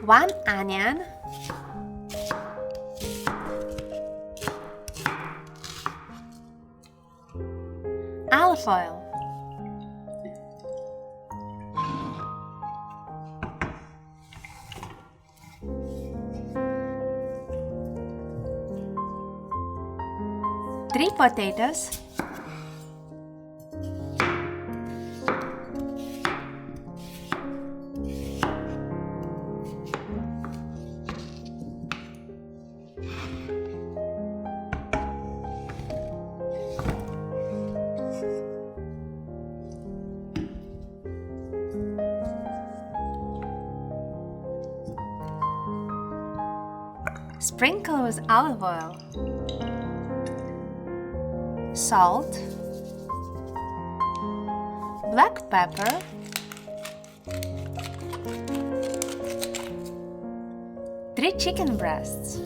1 onion, olive oil, three potatoes, sprinkle with olive oil, salt, black pepper, three chicken breasts,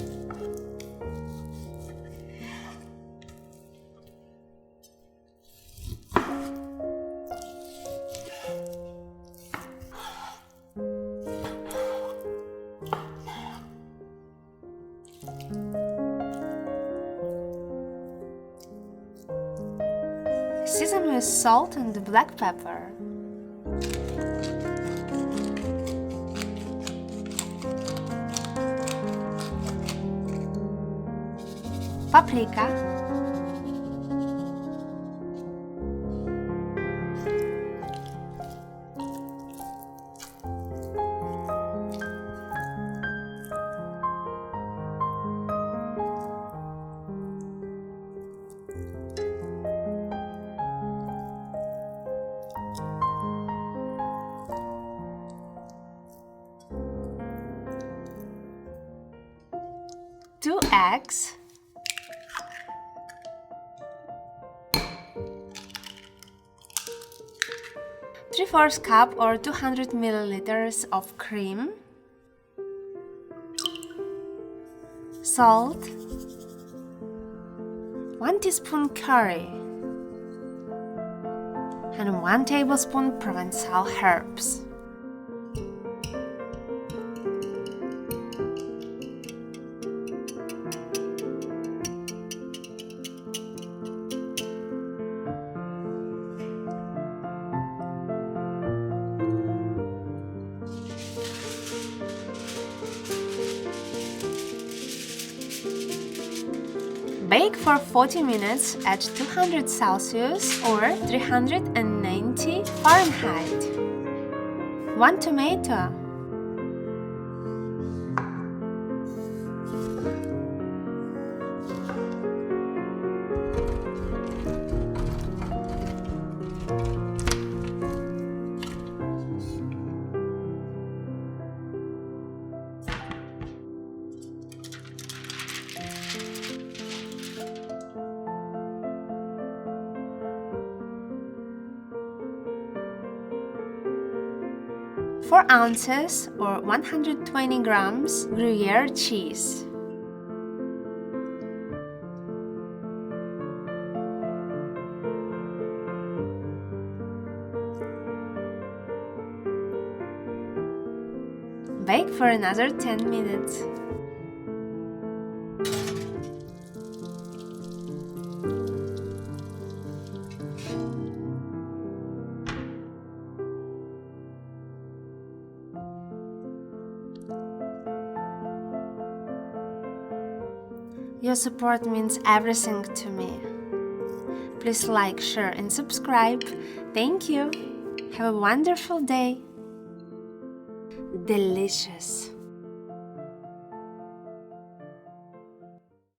season with salt and black pepper. Paprika, two eggs, three-fourths cup or 200 milliliters of cream, salt, 1 teaspoon curry, and 1 tablespoon Provencal herbs. Bake for 40 minutes at 200 Celsius or 390 Fahrenheit. 1 tomato, four ounces or 120 grams Gruyère cheese, bake for another 10 minutes. Your support means everything to me. Please like, share and subscribe. Thank you. Have a wonderful day. Delicious.